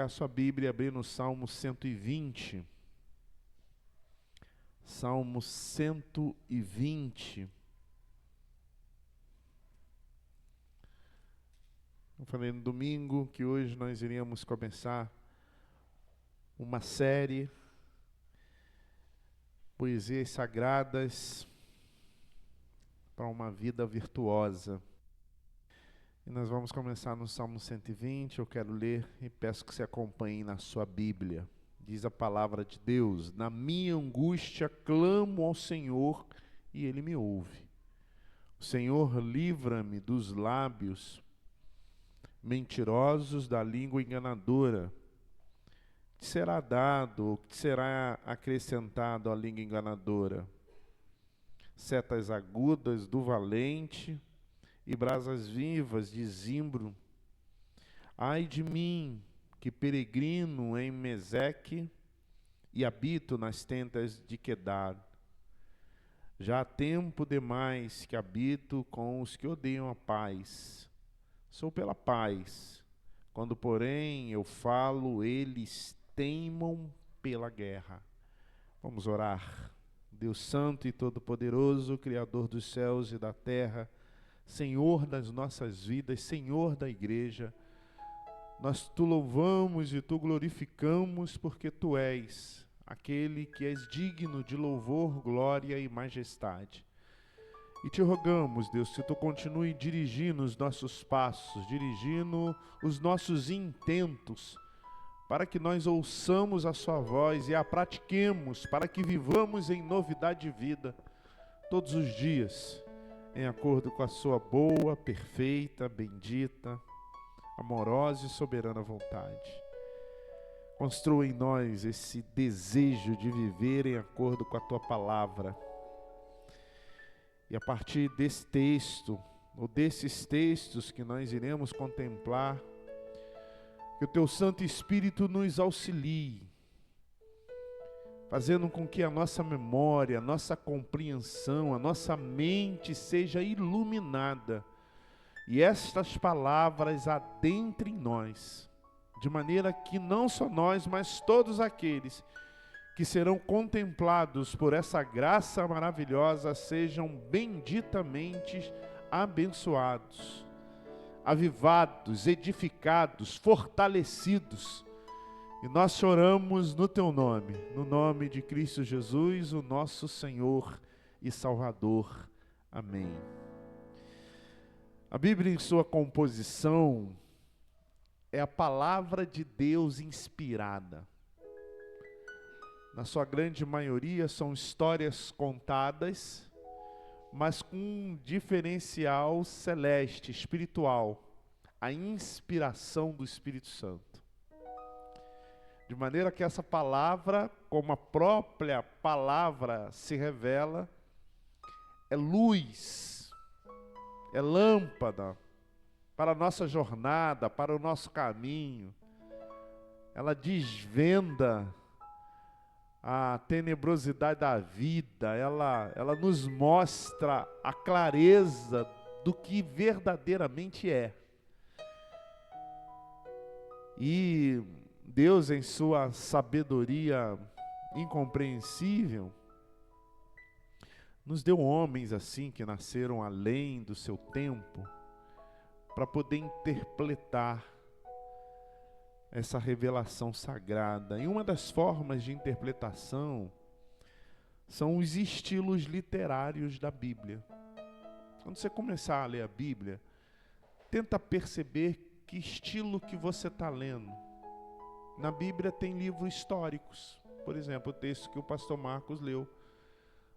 A sua Bíblia, abrir no Salmo 120. Salmo 120. Eu falei no domingo que hoje nós iríamos começar uma série, Poesias Sagradas para uma Vida Virtuosa. E nós vamos começar no Salmo 120, eu quero ler e peço que você acompanhe na sua Bíblia. Diz a palavra de Deus: na minha angústia clamo ao Senhor e Ele me ouve. O Senhor livra-me dos lábios mentirosos, da língua enganadora. Que será dado, ou que será acrescentado à língua enganadora? Setas agudas do valente e brasas vivas de zimbro. Ai de mim, que peregrino em Meseque e habito nas tendas de Quedar. Já há tempo demais que habito com os que odeiam a paz. Sou pela paz. Quando, porém, eu falo, eles teimam pela guerra. Vamos orar. Deus Santo e Todo-Poderoso, Criador dos céus e da terra, Senhor das nossas vidas, Senhor da igreja, nós Tu louvamos e Tu glorificamos porque Tu és aquele que és digno de louvor, glória e majestade. E Te rogamos, Deus, que Tu continue dirigindo os nossos passos, dirigindo os nossos intentos, para que nós ouçamos a Sua voz e a pratiquemos, para que vivamos em novidade de vida todos os dias, em acordo com a Sua boa, perfeita, bendita, amorosa e soberana vontade. Construa em nós esse desejo de viver em acordo com a Tua palavra. E a partir desse texto, ou desses textos que nós iremos contemplar, que o Teu Santo Espírito nos auxilie, fazendo com que a nossa memória, a nossa compreensão, a nossa mente seja iluminada e estas palavras adentrem em nós, de maneira que não só nós, mas todos aqueles que serão contemplados por essa graça maravilhosa sejam benditamente abençoados, avivados, edificados, fortalecidos. E nós choramos no Teu nome, no nome de Cristo Jesus, o nosso Senhor e Salvador. Amém. A Bíblia, em sua composição, é a palavra de Deus inspirada. Na sua grande maioria são histórias contadas, mas com um diferencial celeste, espiritual, a inspiração do Espírito Santo. De maneira que essa palavra, como a própria palavra se revela, é luz, é lâmpada para a nossa jornada, para o nosso caminho. Ela desvenda a tenebrosidade da vida, ela nos mostra a clareza do que verdadeiramente é. E Deus, em sua sabedoria incompreensível, nos deu homens assim que nasceram além do seu tempo, para poder interpretar essa revelação sagrada. E uma das formas de interpretação são os estilos literários da Bíblia. Quando você começar a ler a Bíblia, tenta perceber que estilo que você está lendo. Na Bíblia tem livros históricos. Por exemplo, o texto que o pastor Marcos leu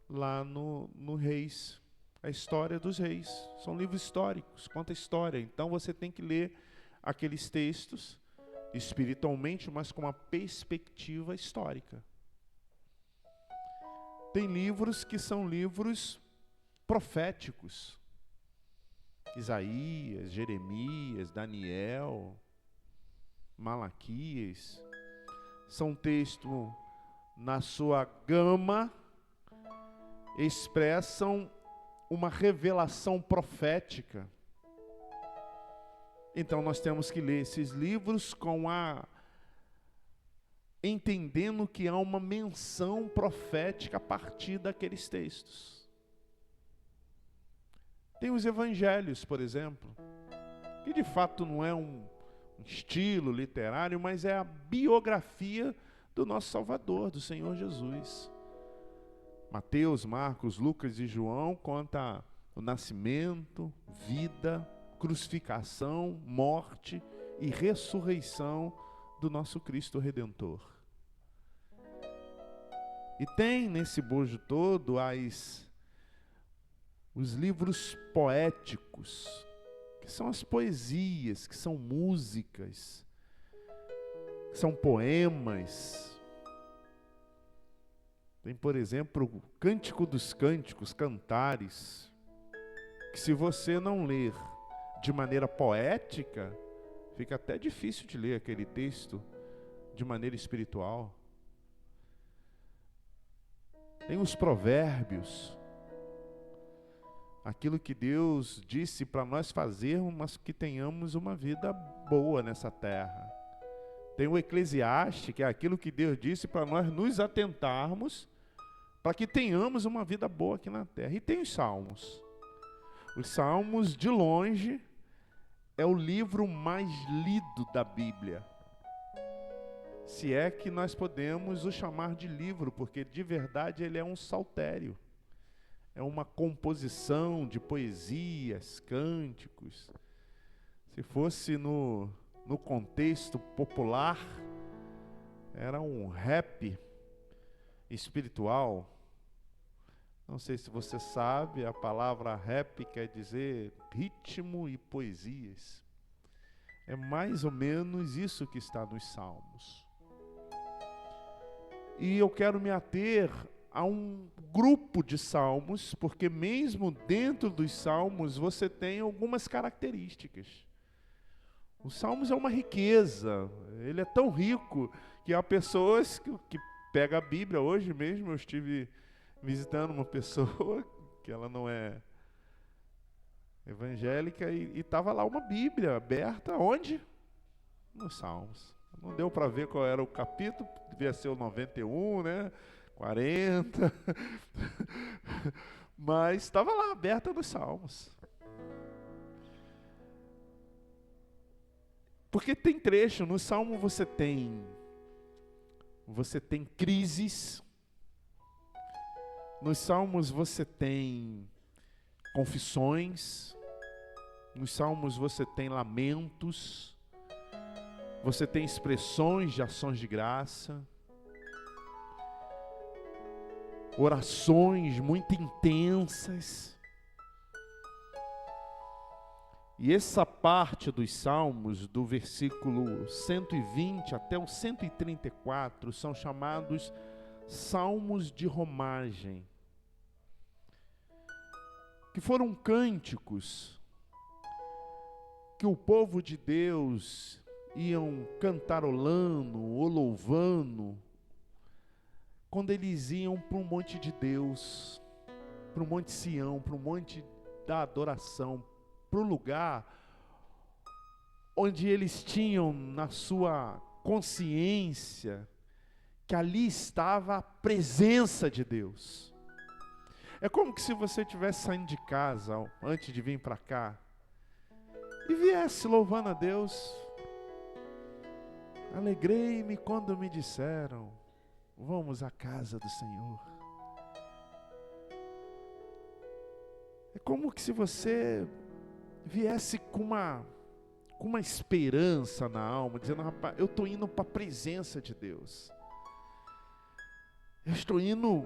lá no Reis. A história dos reis. São livros históricos, conta história. Então você tem que ler aqueles textos espiritualmente, mas com uma perspectiva histórica. Tem livros que são livros proféticos. Isaías, Jeremias, Daniel, Malaquias. São textos, na sua gama, expressam uma revelação profética. Então nós temos que ler esses livros com a entendendo que há uma menção profética a partir daqueles textos. Tem os evangelhos, por exemplo, que de fato não é um estilo literário, mas é a biografia do nosso Salvador, do Senhor Jesus. Mateus, Marcos, Lucas e João conta o nascimento, vida, crucificação, morte e ressurreição do nosso Cristo Redentor. E tem nesse bojo todo os livros poéticos, que são as poesias, que são músicas, que são poemas. Tem, por exemplo, o Cântico dos Cânticos, Cantares, que se você não ler de maneira poética, fica até difícil de ler aquele texto de maneira espiritual. Tem os provérbios, aquilo que Deus disse para nós fazermos, mas que tenhamos uma vida boa nessa terra. Tem o Eclesiastes, que é aquilo que Deus disse para nós nos atentarmos, para que tenhamos uma vida boa aqui na terra. E tem os Salmos. Os Salmos, de longe, é o livro mais lido da Bíblia. Se é que nós podemos o chamar de livro, porque de verdade ele é um saltério. É uma composição de poesias, cânticos. Se fosse no contexto popular, era um rap espiritual. Não sei se você sabe, a palavra rap quer dizer ritmo e poesias. É mais ou menos isso que está nos Salmos. E eu quero me ater a um grupo de salmos, porque mesmo dentro dos salmos você tem algumas características. Os salmos é uma riqueza, ele é tão rico que há pessoas que pegam a Bíblia. Hoje mesmo eu estive visitando uma pessoa que ela não é evangélica e estava lá uma Bíblia aberta, onde? Nos Salmos. Não deu para ver qual era o capítulo, devia ser o 91, né? 40, mas estava lá aberta nos Salmos. Porque tem trecho, no Salmo você tem crises, nos Salmos você tem confissões, nos Salmos você tem lamentos, você tem expressões de ações de graça, orações muito intensas. E essa parte dos Salmos, do versículo 120 até o 134, são chamados Salmos de Romagem, que foram cânticos que o povo de Deus iam cantarolando ou louvando quando eles iam para o monte de Deus, para o monte Sião, para o monte da adoração, para o lugar onde eles tinham na sua consciência que ali estava a presença de Deus. É como que se você estivesse saindo de casa antes de vir para cá e viesse louvando a Deus. Alegrei-me quando me disseram: vamos à casa do Senhor. É como que se você viesse com uma esperança na alma, dizendo: rapaz, eu estou indo para a presença de Deus. Eu estou indo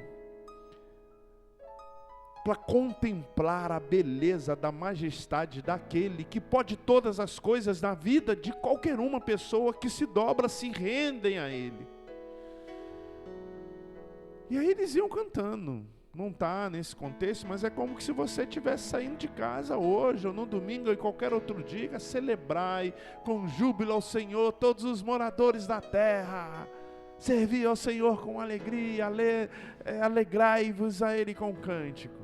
para contemplar a beleza da majestade daquele que pode todas as coisas na vida de qualquer uma pessoa que se dobra, se rendem a Ele. E aí eles iam cantando. Não está nesse contexto, mas é como se você estivesse saindo de casa hoje, ou no domingo, ou em qualquer outro dia. Celebrai com júbilo ao Senhor todos os moradores da terra. Servi ao Senhor com alegria, alegrai-vos a Ele com cânticos.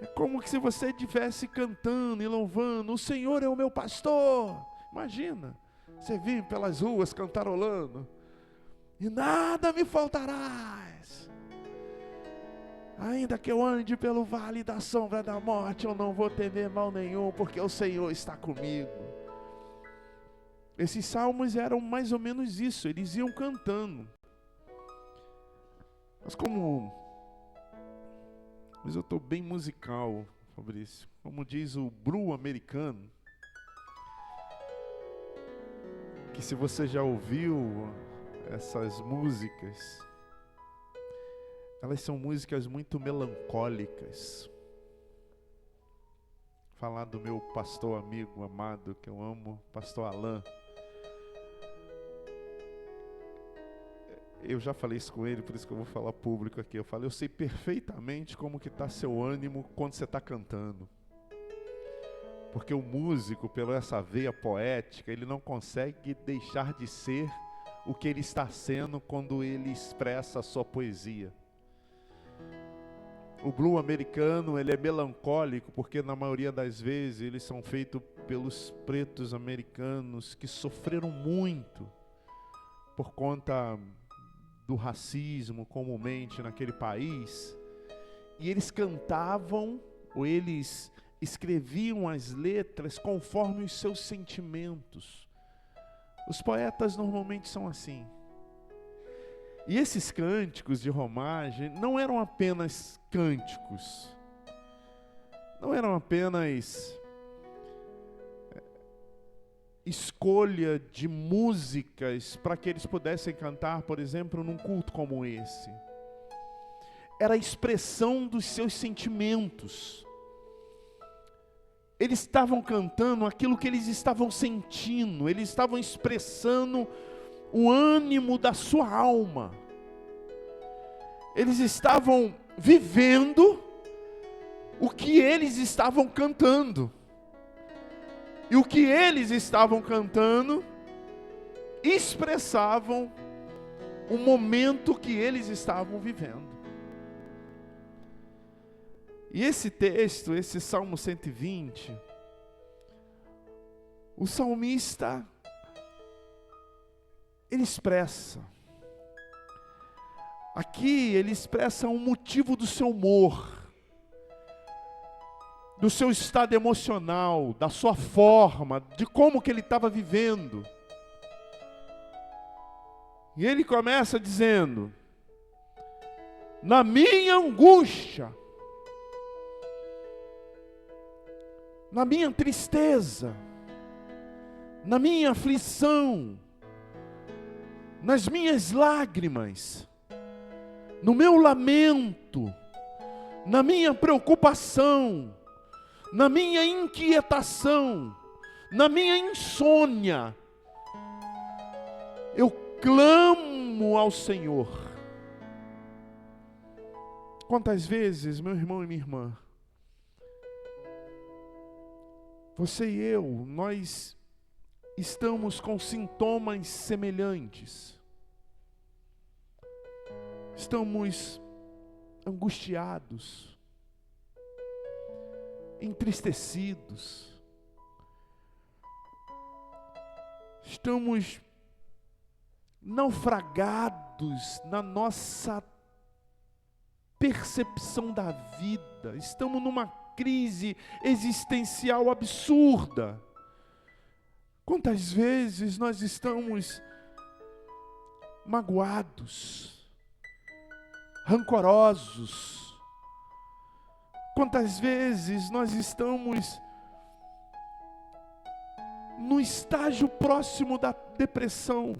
É como se você estivesse cantando e louvando: o Senhor é o meu pastor. Imagina, você vir pelas ruas cantarolando: e nada me faltarás. Ainda que eu ande pelo vale da sombra da morte, eu não vou temer mal nenhum, porque o Senhor está comigo. Esses salmos eram mais ou menos isso, eles iam cantando. Mas eu estou bem musical, Fabrício. Como diz o Bru americano, que se você já ouviu essas músicas, elas são músicas muito melancólicas. Falar do meu pastor amigo amado, que eu amo, pastor Alain. Eu já falei isso com ele, por isso que eu vou falar público aqui. Eu sei perfeitamente como que está seu ânimo quando você está cantando. Porque o músico, pela essa veia poética, ele não consegue deixar de ser o que ele está sendo quando ele expressa a sua poesia. O blues americano, ele é melancólico, porque na maioria das vezes eles são feitos pelos pretos americanos que sofreram muito por conta do racismo comumente naquele país, e eles cantavam, ou eles escreviam as letras conforme os seus sentimentos. Os poetas normalmente são assim. E esses cânticos de romagem não eram apenas cânticos, não eram apenas escolha de músicas para que eles pudessem cantar, por exemplo, num culto como esse. Era a expressão dos seus sentimentos. Eles estavam cantando aquilo que eles estavam sentindo, eles estavam expressando o ânimo da sua alma. Eles estavam vivendo o que eles estavam cantando. E o que eles estavam cantando expressavam o momento que eles estavam vivendo. E esse texto, esse Salmo 120, o salmista, ele expressa. Aqui ele expressa um motivo do seu humor, do seu estado emocional, da sua forma, de como que ele estava vivendo. E ele começa dizendo: na minha angústia, na minha tristeza, na minha aflição, nas minhas lágrimas, no meu lamento, na minha preocupação, na minha inquietação, na minha insônia, eu clamo ao Senhor. Quantas vezes, meu irmão e minha irmã, você e eu, nós estamos com sintomas semelhantes. Estamos angustiados, entristecidos, estamos naufragados na nossa percepção da vida, estamos numa crise existencial absurda. Quantas vezes nós estamos magoados, rancorosos? Quantas vezes nós estamos no estágio próximo da depressão?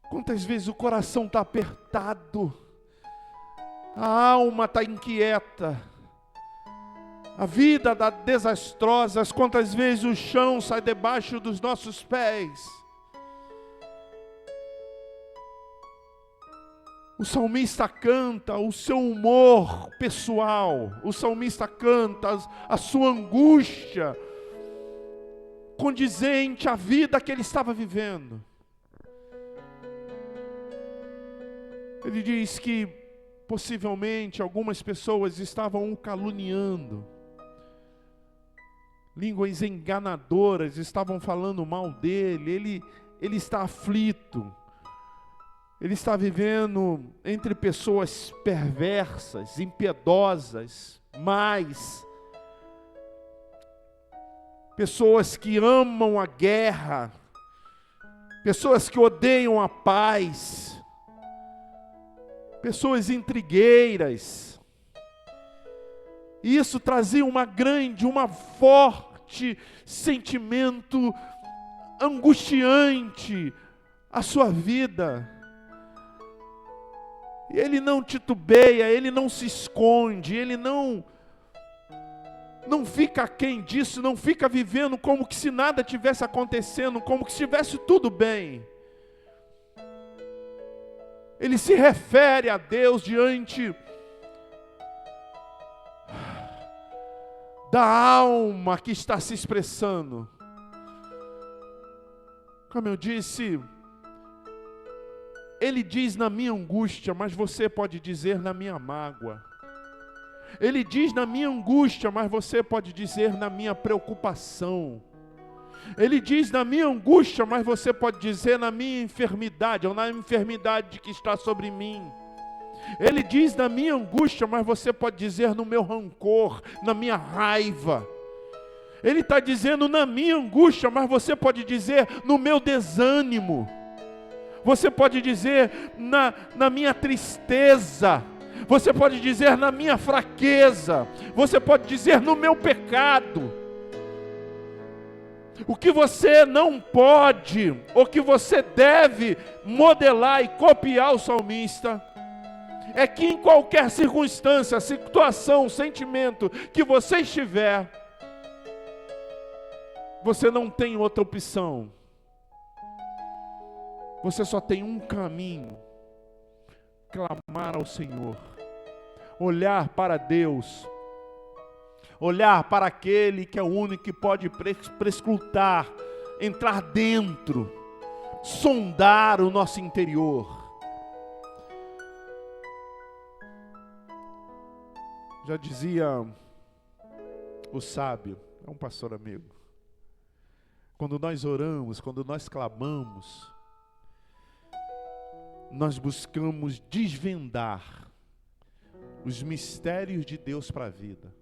Quantas vezes o coração está apertado, a alma está inquieta, a vida está desastrosa? Quantas vezes o chão sai debaixo dos nossos pés? O salmista canta o seu humor pessoal, o salmista canta a sua angústia condizente à vida que ele estava vivendo. Ele diz que possivelmente algumas pessoas estavam o caluniando, línguas enganadoras estavam falando mal dele, ele está aflito, ele está vivendo entre pessoas perversas, impiedosas, más, pessoas que amam a guerra, pessoas que odeiam a paz, pessoas intrigueiras. E isso trazia uma forte sentimento angustiante à sua vida. E ele não titubeia, ele não se esconde, ele não fica aquém disso, não fica vivendo como que se nada tivesse acontecendo, como que estivesse tudo bem. Ele se refere a Deus diante da alma que está se expressando. Como eu disse, ele diz na minha angústia, mas você pode dizer na minha mágoa. Ele diz na minha angústia, mas você pode dizer na minha preocupação. Ele diz na minha angústia, mas você pode dizer na minha enfermidade, ou na enfermidade que está sobre mim. Ele diz na minha angústia, mas você pode dizer no meu rancor, na minha raiva. Ele está dizendo na minha angústia, mas você pode dizer no meu desânimo. Você pode dizer na minha tristeza. Você pode dizer na minha fraqueza. Você pode dizer no meu pecado. O que você não pode, ou que você deve modelar e copiar o salmista, é que em qualquer circunstância, situação, sentimento que você estiver, você não tem outra opção. Você só tem um caminho: clamar ao Senhor, olhar para Deus, olhar para aquele que é o único que pode prescrutar, entrar dentro, sondar o nosso interior. Já dizia o sábio, é um pastor amigo, quando nós oramos, quando nós clamamos, nós buscamos desvendar os mistérios de Deus para a vida.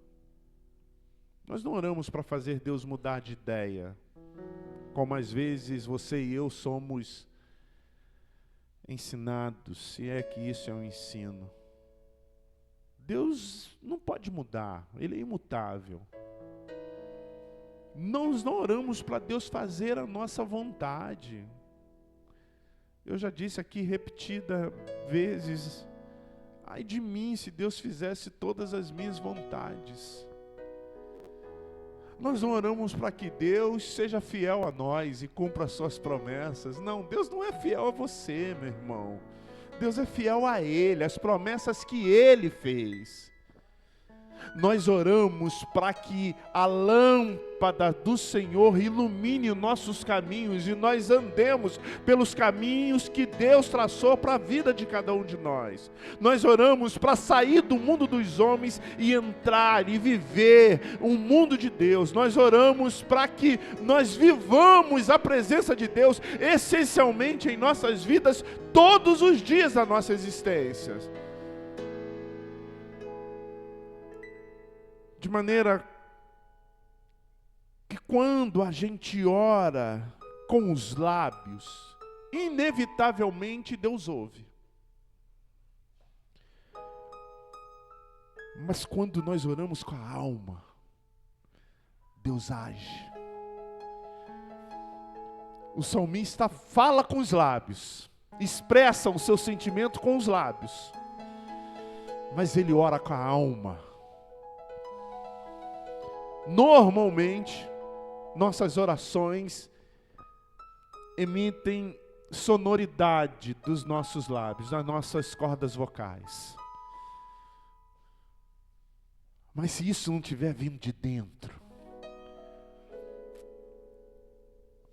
Nós não oramos para fazer Deus mudar de ideia, como às vezes você e eu somos ensinados, se é que isso é um ensino. Deus não pode mudar, Ele é imutável. Nós não oramos para Deus fazer a nossa vontade. Eu já disse aqui repetidas vezes, ai de mim se Deus fizesse todas as minhas vontades. Nós não oramos para que Deus seja fiel a nós e cumpra as suas promessas. Não, Deus não é fiel a você, meu irmão. Deus é fiel a Ele, às promessas que Ele fez. Nós oramos para que a lâmpada do Senhor ilumine os nossos caminhos e nós andemos pelos caminhos que Deus traçou para a vida de cada um de nós. Nós oramos para sair do mundo dos homens e entrar e viver um mundo de Deus. Nós oramos para que nós vivamos a presença de Deus essencialmente em nossas vidas todos os dias da nossa existência. De maneira que quando a gente ora com os lábios, inevitavelmente Deus ouve. Mas quando nós oramos com a alma, Deus age. O salmista fala com os lábios, expressa o seu sentimento com os lábios, mas ele ora com a alma. Normalmente, nossas orações emitem sonoridade dos nossos lábios, das nossas cordas vocais. Mas se isso não estiver vindo de dentro,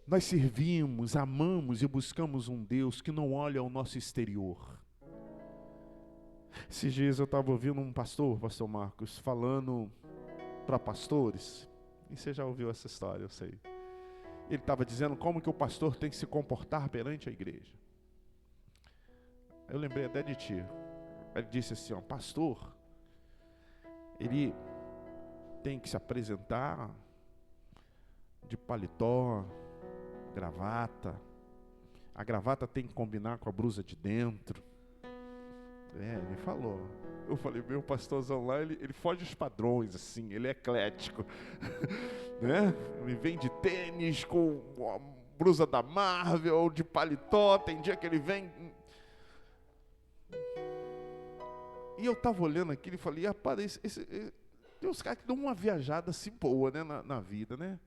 nós servimos, amamos e buscamos um Deus que não olha ao nosso exterior. Esses dias eu estava ouvindo um pastor Marcos, falando para pastores, e você já ouviu essa história, eu sei. Ele estava dizendo como que o pastor tem que se comportar perante a igreja. Eu lembrei até de ti. Ele disse assim, pastor, ele tem que se apresentar de paletó, gravata. A gravata tem que combinar com a blusa de dentro. Ele falou. Eu falei, meu pastorzão lá, ele foge dos padrões, assim, ele é eclético. Né? Ele vem de tênis com a blusa da Marvel, de paletó, tem dia que ele vem. E eu estava olhando aquilo e falei, rapaz, tem uns caras que dão uma viajada assim boa, né, na vida, né?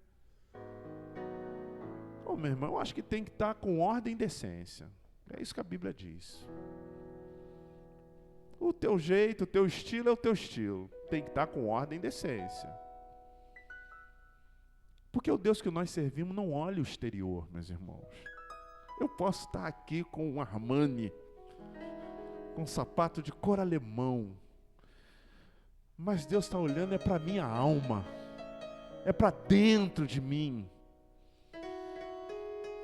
Meu irmão, eu acho que tem que estar com ordem e decência. É isso que a Bíblia diz. O teu jeito, o teu estilo é o teu estilo. Tem que estar com ordem e decência. Porque o Deus que nós servimos não olha o exterior, meus irmãos. Eu posso estar aqui com um Armani, com um sapato de cor alemão, mas Deus está olhando é para a minha alma, é para dentro de mim.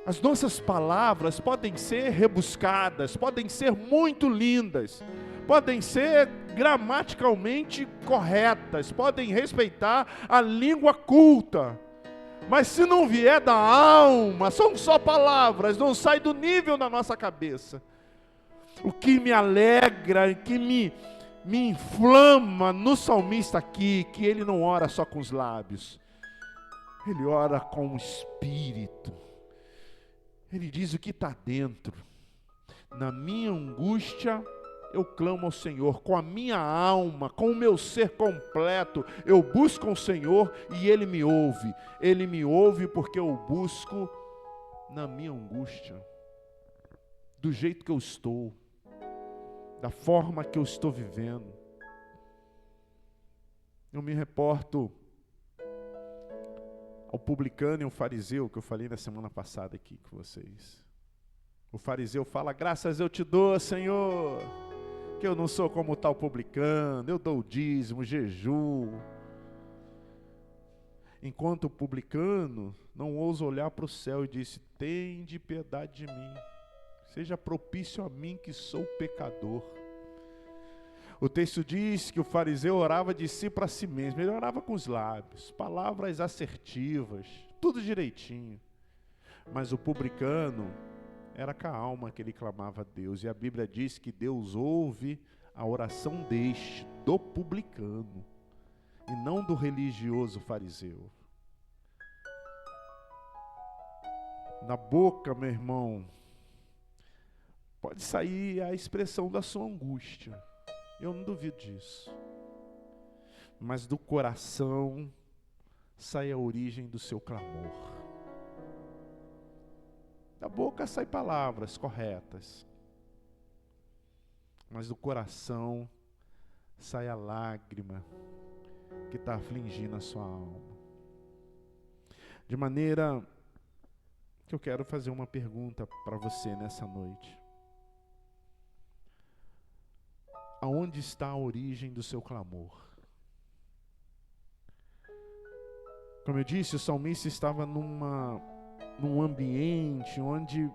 As nossas palavras podem ser rebuscadas, podem ser muito lindas, podem ser gramaticalmente corretas, podem respeitar a língua culta, mas se não vier da alma, são só palavras, não sai do nível da nossa cabeça. O que me alegra, que me inflama no salmista aqui, que ele não ora só com os lábios, ele ora com o espírito. Ele diz o que está dentro. Na minha angústia, eu clamo ao Senhor. Com a minha alma, com o meu ser completo, eu busco o Senhor e Ele me ouve. Ele me ouve porque eu busco na minha angústia. Do jeito que eu estou. Da forma que eu estou vivendo. Eu me reporto ao publicano e ao fariseu, que eu falei na semana passada aqui com vocês. O fariseu fala, graças eu te dou, Senhor, que eu não sou como tal publicano, eu dou o dízimo, jejum. Enquanto o publicano não ousa olhar para o céu e disse, tende piedade de mim, seja propício a mim que sou pecador. O texto diz que o fariseu orava de si para si mesmo, ele orava com os lábios, palavras assertivas, tudo direitinho. Mas o publicano era com a alma que ele clamava a Deus, e a Bíblia diz que Deus ouve a oração do publicano, e não do religioso fariseu. Na boca, meu irmão, pode sair a expressão da sua angústia. Eu não duvido disso. Mas do coração sai a origem do seu clamor. Da boca saem palavras corretas. Mas do coração sai a lágrima que está afligindo a sua alma. De maneira que eu quero fazer uma pergunta para você nessa noite. Aonde está a origem do seu clamor? Como eu disse, o salmista estava num ambiente onde,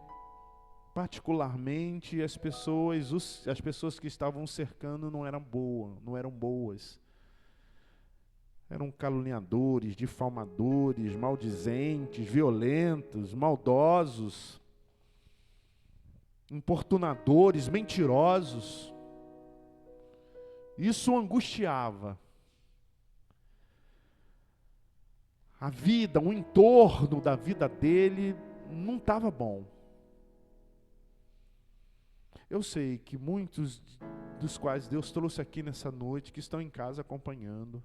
particularmente, as pessoas que estavam cercando não eram boas. Eram caluniadores, difamadores, maldizentes, violentos, maldosos, importunadores, mentirosos. Isso o angustiava. A vida, o entorno da vida dele não estava bom. Eu sei que muitos dos quais Deus trouxe aqui nessa noite, que estão em casa acompanhando,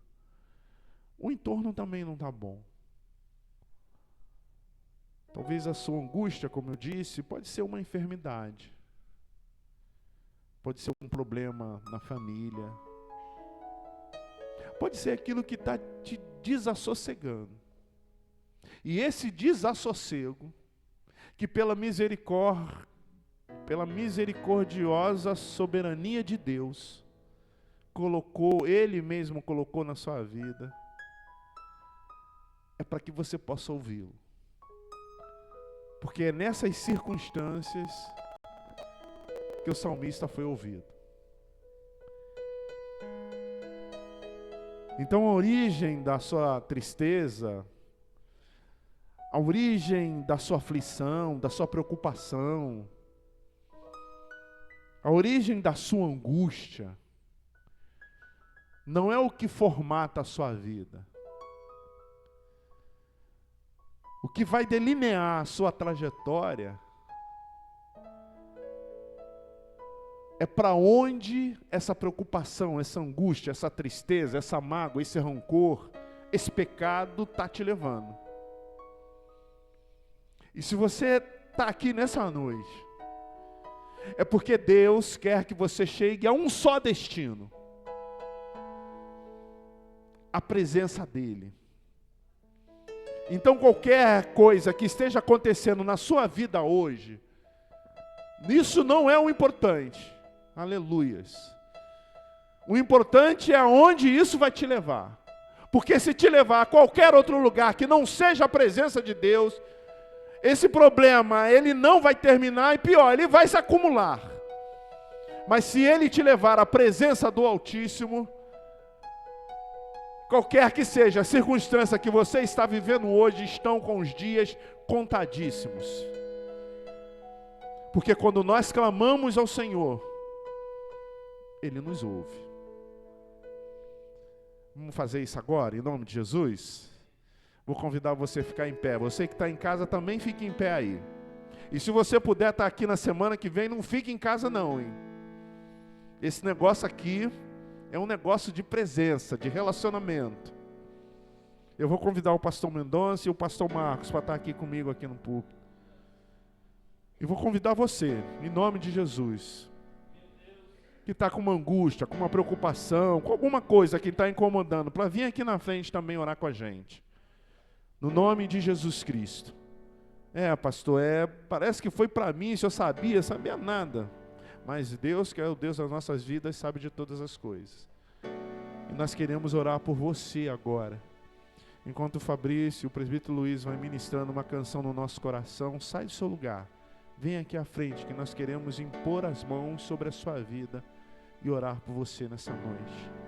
o entorno também não está bom. Talvez a sua angústia, como eu disse, pode ser uma enfermidade. Pode ser um problema na família. Pode ser aquilo que está te desassossegando. E esse desassossego, que pela misericordiosa soberania de Deus, Ele mesmo colocou na sua vida, é para que você possa ouvi-lo. Porque é nessas circunstâncias que o salmista foi ouvido. Então a origem da sua tristeza, a origem da sua aflição, da sua preocupação, a origem da sua angústia, não é o que formata a sua vida. O que vai delinear a sua trajetória é para onde essa preocupação, essa angústia, essa tristeza, essa mágoa, esse rancor, esse pecado está te levando. E se você está aqui nessa noite, é porque Deus quer que você chegue a um só destino: a presença dEle. Então qualquer coisa que esteja acontecendo na sua vida hoje, isso não é o importante. Aleluias. O importante é aonde isso vai te levar. Porque se te levar a qualquer outro lugar que não seja a presença de Deus, esse problema, ele não vai terminar e pior, ele vai se acumular. Mas se ele te levar à presença do Altíssimo, qualquer que seja a circunstância que você está vivendo hoje, estão com os dias contadíssimos. Porque quando nós clamamos ao Senhor, Ele nos ouve. Vamos fazer isso agora, em nome de Jesus? Vou convidar você a ficar em pé. Você que está em casa também fique em pé aí. E se você puder estar aqui na semana que vem, não fique em casa não, hein? Esse negócio aqui é um negócio de presença, de relacionamento. Eu vou convidar o pastor Mendonça e o pastor Marcos para estar aqui comigo aqui no púlpito. E vou convidar você, em nome de Jesus, que está com uma angústia, com uma preocupação, com alguma coisa que está incomodando, para vir aqui na frente também orar com a gente. No nome de Jesus Cristo. Pastor, parece que foi para mim, se eu sabia nada. Mas Deus, que é o Deus das nossas vidas, sabe de todas as coisas. E nós queremos orar por você agora. Enquanto o Fabrício e o presbítero Luiz vai ministrando uma canção no nosso coração, sai do seu lugar. Vem aqui à frente, que nós queremos impor as mãos sobre a sua vida e orar por você nessa noite.